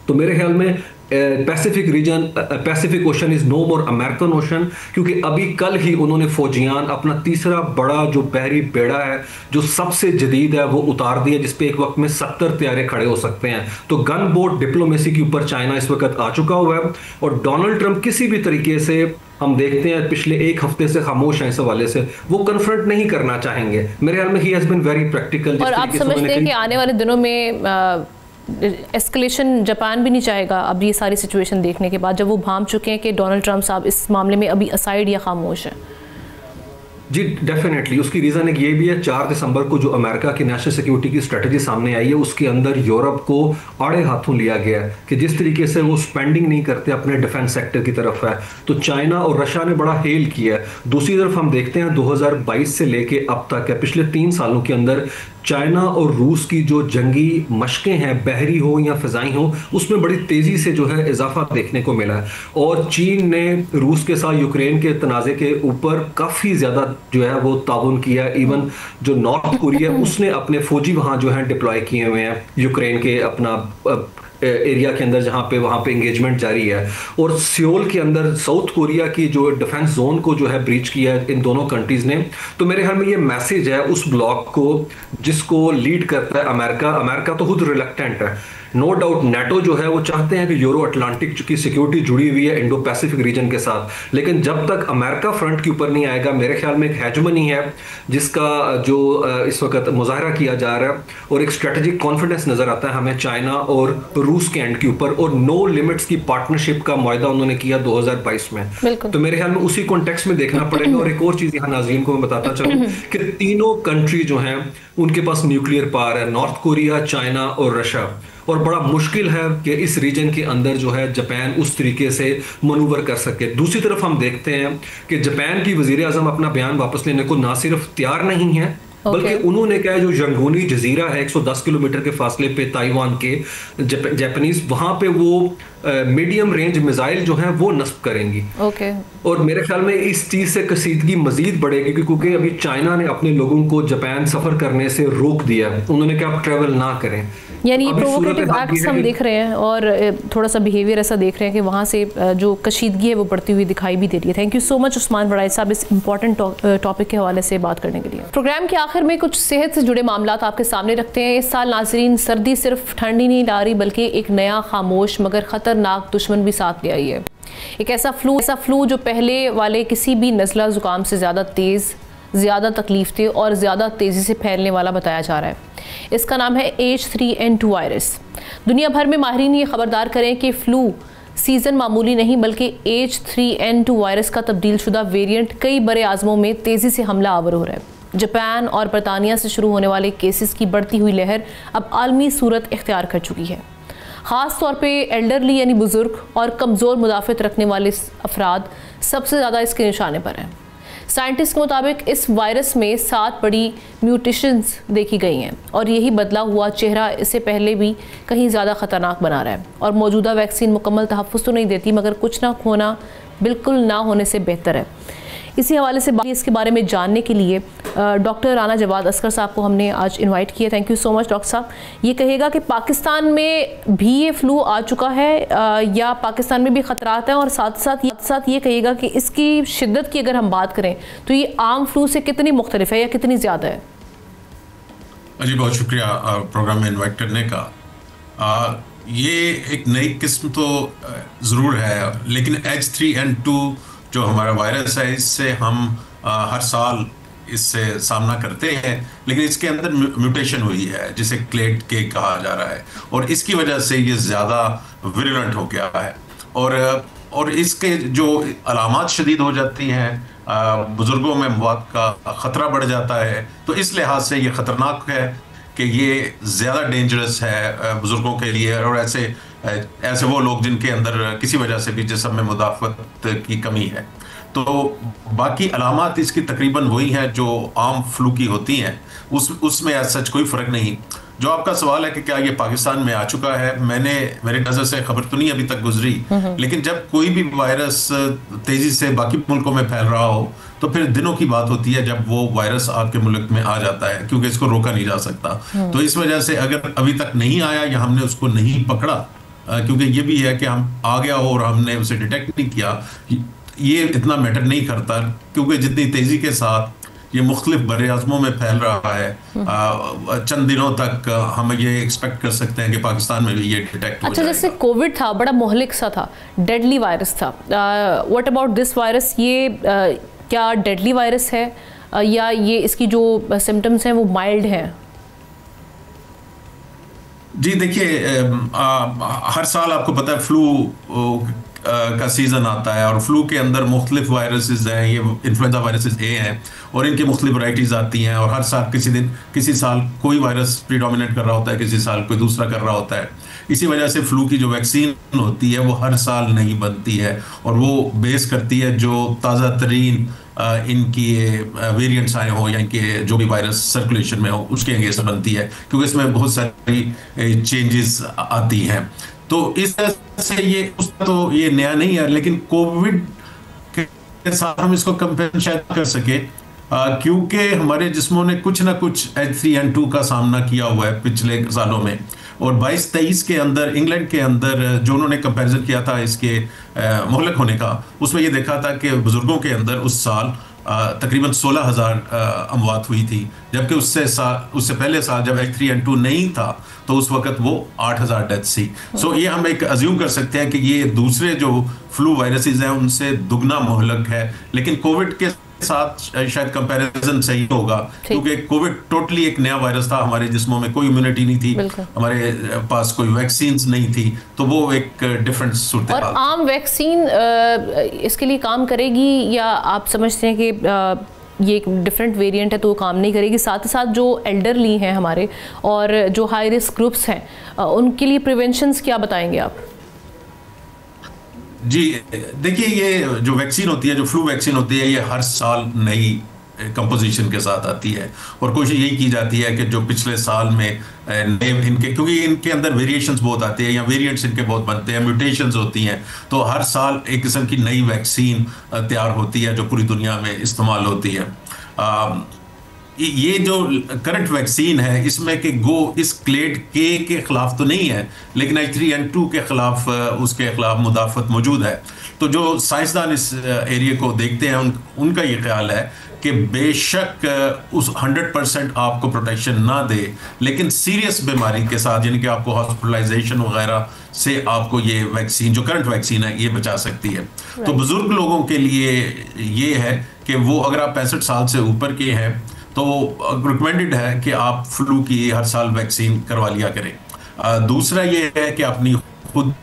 तो मेरे ख्याल में Pacific region, Pacific ocean is no more American ocean, क्योंकि अभी कल ही उन्होंने फौजियान अपना तीसरा बड़ा जो बहरी बेड़ा है जो सबसे जदीद है वो उतार दिया, जिसपे एक वक्त में 70 तैयारे खड़े हो सकते हैं। तो गन बोट डिप्लोमेसी के ऊपर चाइना इस वक्त आ चुका हुआ है, और डोनाल्ड ट्रंप किसी भी तरीके से हम देखते हैं पिछले एक हफ्ते से खामोश हैं इस हवाले से, वो कन्फ्रंट नहीं करना चाहेंगे। मेरे ख्याल में he has been very practical. और आप समझते हैं कि आने वाले दिनों में एस्केलेशन जापान भी नहीं चाहेगा अब ये सारी सिचुएशन देखने के बाद, जब वो भांप चुके हैं कि डोनाल्ड ट्रंप साहब इस मामले में अभी असाइड या खामोश हैं? जी डेफिनेटली, उसकी रीज़न एक ये भी है, 4 दिसंबर को जो अमेरिका की नेशनल सिक्योरिटी की स्ट्रेटजी सामने आई है उसके अंदर यूरोप को आड़े हाथों लिया गया है कि जिस तरीके से वो स्पेंडिंग नहीं करते अपने डिफेंस सेक्टर की तरफ है, तो चाइना और रशिया ने बड़ा हेल किया है। दूसरी तरफ हम देखते हैं 2022 से लेके अब तक है, पिछले 3 सालों के अंदर चाइना और रूस की जो जंगी मशकें हैं, बहरी हो या फिजाई हो, उसमें बड़ी तेजी से जो है इजाफा देखने को मिला है। और चीन ने रूस के साथ यूक्रेन के तनाज़े के ऊपर काफ़ी ज़्यादा जो है वो ताउन किया। इवन जो नॉर्थ कोरिया उसने अपने फौजी वहाँ जो है डिप्लॉय किए हुए हैं यूक्रेन के अपना एरिया के अंदर, जहाँ पे वहाँ पे एंगेजमेंट जारी है। और सियोल के अंदर साउथ कोरिया की जो डिफेंस जोन को जो है ब्रीच किया है इन दोनों कंट्रीज ने। तो मेरे ख्याल में ये मैसेज है उस ब्लॉक को जिसको लीड करता है अमेरिका। अमेरिका तो खुद रिलक्टेंट है, नो डाउट। नेटो जो है वो चाहते हैं कि यूरो अटलांटिक की सिक्योरिटी जुड़ी हुई है इंडो पैसिफिक रीजन के साथ, लेकिन जब तक अमेरिका फ्रंट के ऊपर नहीं आएगा, मेरे ख्याल में एक हेजमनी है जिसका जो इस वक्त मुजाहरा किया जा रहा है, और एक स्ट्रेटेजिक कॉन्फिडेंस नजर आता है हमें चाइना और रूस के एंड के ऊपर, और नो लिमिट्स की पार्टनरशिप का मुआहदा उन्होंने किया 2022 में। तो मेरे ख्याल में उसी कॉन्टेक्स्ट में देखना पड़ेगा। और एक और चीज यहाँ नाज़रीन को मैं बताता चलूं कि तीनों कंट्री जो हैं उनके पास न्यूक्लियर पावर है, नॉर्थ कोरिया, चाइना और रशिया, और बड़ा मुश्किल है कि इस रीजन के अंदर जो है जापान उस तरीके से मनूवर कर सके। दूसरी तरफ हम देखते हैं कि जापान की वजीर आजम अपना बयान वापस लेने को ना सिर्फ तैयार नहीं है, बल्कि उन्होंने क्या है जो यंगूनी जजीरा है 110 किलोमीटर के फासले पे ताइवान के, जापानीज वहां पे वो मीडियम रेंज मिसाइल जो हैं वो नस्ब करेंगी। और मेरे ख्याल में इस चीज से कसीदगी मजीद बढ़ेगी, क्योंकि अभी चाइना ने अपने लोगों को जापान सफर करने से रोक दिया, उन्होंने कहा आप ट्रेवल ना करें। यानी ये प्रोवोकेटिव एक्ट्स हम देख रहे हैं, और थोड़ा सा बिहेवियर ऐसा देख रहे हैं कि वहाँ से जो कशीदगी है वो बढ़ती हुई दिखाई भी दे रही है। Thank you so much Usman बड़ाई साहब इस इंपॉर्टेंट टॉपिक के हवाले से बात करने के लिए। प्रोग्राम के आखिर में कुछ सेहत से जुड़े मामला आपके सामने रखते हैं। इस साल नाजरीन सर्दी सिर्फ ठंडी नहीं ला रही, बल्कि एक नया खामोश मगर खतरनाक दुश्मन भी साथ ले आई है। एक ऐसा फ्लू जो पहले वाले किसी भी नज़ला ज़ुकाम से ज़्यादा तेज़, ज़्यादा तकलीफ दे और ज़्यादा तेज़ी से फैलने वाला बताया जा रहा है। इसका नाम है H3N2 वायरस। दुनिया भर में माहिरीन ये खबरदार करें कि फ़्लू सीज़न मामूली नहीं बल्कि H3N2 वायरस का तब्दील शुदा वेरिएंट कई बड़े आज़मों में तेज़ी से हमला आवर हो रहा है। जापान और बरतानिया से शुरू होने वाले केसेस की बढ़ती हुई लहर अब आलमी सूरत इख्तियार कर चुकी है। ख़ास तौर पे एल्डरली यानी बुज़ुर्ग और कमज़ोर मुदाफ़त रखने वाले अफराद सबसे ज़्यादा इसके निशाने पर हैं। साइंटिस्ट के मुताबिक इस वायरस में 7 बड़ी म्यूटेशंस देखी गई हैं और यही बदला हुआ चेहरा इससे पहले भी कहीं ज़्यादा ख़तरनाक बना रहा है। और मौजूदा वैक्सीन मुकम्मल तहफ़्फ़ुज़ तो नहीं देती, मगर कुछ ना होना बिल्कुल ना होने से बेहतर है। इसी हवाले से इसके बारे में जानने के लिए डॉक्टर राना जवाद असगर साहब को हमने आज इनवाइट किया। Thank you so much doctor साहब। ये कहेगा कि पाकिस्तान में भी ये फ्लू आ चुका है या पाकिस्तान में भी ख़तरात हैं, और साथ साथ ये कहेगा कि इसकी शिद्दत की अगर हम बात करें तो ये आम फ्लू से कितनी मुख्तलिफ है या कितनी ज़्यादा है? जी बहुत शुक्रिया प्रोग्राम में इन्वाइट करने का। ये एक नई किस्म तो ज़रूर है, लेकिन H3N2 जो हमारा वायरस है इससे हम हर साल इससे सामना करते हैं, लेकिन इसके अंदर म्यूटेशन हुई है जिसे क्लेड के कहा जा रहा है, और इसकी वजह से ये ज़्यादा विरुलेंट हो गया है और इसके जो अलामात शदीद हो जाती हैं, बुज़ुर्गों में मौत का ख़तरा बढ़ जाता है। तो इस लिहाज से ये ख़तरनाक है कि ये ज़्यादा डेंजरस है बुज़ुर्गों के लिए, और ऐसे वो लोग जिनके अंदर किसी वजह से भी जिस्म में मुदाफ़त की कमी है। तो बाकी अलामात इसकी तकरीबन वही हैं जो आम फ्लू की होती हैं, उसमें ऐसा सच कोई फ़र्क नहीं। जो आपका सवाल है कि क्या ये पाकिस्तान में आ चुका है, मेरी नज़र से खबर तो नहीं अभी तक गुजरी, लेकिन जब कोई भी वायरस तेज़ी से बाकी मुल्कों में फैल रहा हो तो फिर दिनों की बात होती है जब वो वायरस आपके मुल्क में आ जाता है, क्योंकि इसको रोका नहीं जा सकता। तो इस वजह से अगर अभी तक नहीं आया या हमने उसको नहीं पकड़ा, क्योंकि ये भी है कि हम आ गया हो और हमने उसे डिटेक्ट नहीं किया, ये इतना मैटर नहीं करता, क्योंकि जितनी तेज़ी के साथ ये मुख्तलिफ बड़े आज़मों में फैल रहा है, चंद दिनों तक हम ये एक्सपेक्ट कर सकते हैं कि पाकिस्तान में भी ये डिटेक्ट हो जाएगा। जैसे कोविड था, बड़ा मोहलिक सा था, डेडली वायरस था। What about this virus? ये क्या डेडली वायरस है या ये इसकी जो सिम्टम्स हैं वो माइल्ड हैं? जी देखिए, हर साल आपको पता है फ्लू का सीज़न आता है, और फ्लू के अंदर मुख्तलिफ वायरसेस हैं। ये इन्फ्लुएंजा वायरसेस ए हैं और इनकी मुख्तलिफ वैराइटीज़ आती हैं, और हर साल किसी साल कोई वायरस प्रीडोमिनेट कर रहा होता है, किसी साल कोई दूसरा कर रहा होता है। इसी वजह से फ्लू की जो वैक्सीन होती है वो हर साल नहीं बनती है, और वो बेस करती है जो ताज़ा तरीन इनकी वेरिएंट्स आए हों या इनके जो भी वायरस सर्कुलेशन में हो उसके अगेंस्ट बनती है, क्योंकि इसमें बहुत सारी चेंजेस आती हैं। तो इस तरह से ये नया नहीं है, लेकिन कोविड के साथ हम इसको कंपेयर शायद कर सके, क्योंकि हमारे जिस्मों ने कुछ ना कुछ H3N2 का सामना किया हुआ है पिछले सालों में। और 22-23 के अंदर इंग्लैंड के अंदर जो उन्होंने कंपैरिजन किया था इसके मोहलक होने का, उसमें ये देखा था कि बुजुर्गों के अंदर उस साल तकरीबन 16,000 अमवात हुई थी, जबकि उससे पहले साल जब H3N2 नहीं था तो उस वक्त वो 8,000 डेथ्स थी। सो ये हम एक अज्यूम कर सकते हैं कि ये दूसरे जो फ्लू वायरसेस हैं उनसे दुगना मोहलक है, लेकिन कोविड के साथ शायद कंपैरिजन सही होगा, क्योंकि कोविड टोटली एक नया वायरस था, हमारे जिस्मों में कोई इम्यूनिटी नहीं थी, हमारे पास कोई वैक्सीन्स नहीं थी, तो वो एक डिफरेंट सूरत हाल। और आम वैक्सीन इसके लिए काम करेगी या आप समझते हैं कि ये एक डिफरेंट वेरिएंट है तो वो काम नहीं करेगी? साथ ही साथ जो एल्डरली हैं हमारे और जो हाई रिस्क ग्रुप्स हैं, उनके लिए प्रिवेंशंस क्या बताएंगे आप? जी देखिए, ये जो वैक्सीन होती है, जो फ्लू वैक्सीन होती है, ये हर साल नई कंपोजिशन के साथ आती है, और कोशिश यही की जाती है कि जो पिछले साल में इनके, क्योंकि इनके अंदर वेरिएशंस बहुत आते हैं या वेरिएंट्स इनके बहुत बनते हैं, म्यूटेशंस होती हैं, तो हर साल एक किस्म की नई वैक्सीन तैयार होती है जो पूरी दुनिया में इस्तेमाल होती है। ये जो करंट वैक्सीन है इसमें कि इस क्लेड के खिलाफ तो नहीं है, लेकिन H3N2 के खिलाफ उसके खिलाफ मुदाफ़त मौजूद है। तो जो साइंसदान इस एरिया को देखते हैं उनका ये ख्याल है कि बेशक उस 100% आपको प्रोटेक्शन ना दे, लेकिन सीरियस बीमारी के साथ यानी कि आपको हॉस्पिटलाइजेशन वगैरह से आपको ये वैक्सीन, जो करंट वैक्सीन है, ये बचा सकती है। तो बुजुर्ग लोगों के लिए ये है कि वो अगर आप 65 साल से ऊपर के हैं तो रिकमेंडेड है कि आप फ्लू की हर साल वैक्सीन करवा लिया करें। दूसरा ये है कि अपनी खुद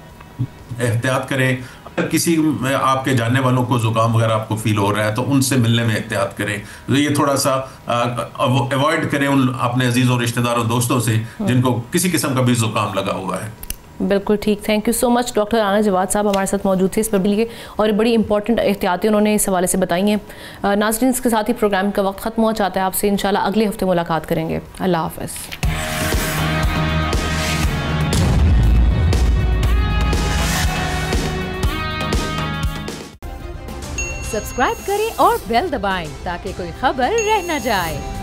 एहतियात करें। अगर किसी आपके जानने वालों को जुकाम वगैरह आपको फील हो रहा है तो उनसे मिलने में एहतियात करें। तो ये थोड़ा सा अवॉइड करें उन अपने अजीज़ों, रिश्तेदारों, दोस्तों से जिनको किसी किस्म का भी जुकाम लगा हुआ है। बिल्कुल ठीक, thank you so much. Doctor Rana Jawad साहब हमारे साथ मौजूद थे इस पर लिए, और बड़ी इंपॉर्टेंट एहतियातें उन्होंने इस हवाले से बताई हैं। नाज़रीन, इसके साथ ही प्रोग्राम का वक्त ख़त्म हुआ चाहता है। आपसे इंशाल्लाह अगले हफ्ते मुलाकात करेंगे। अल्लाह हाफ़िज़। सब्सक्राइब करें और बेल दबाएं ताकि कोई खबर रह न जाए।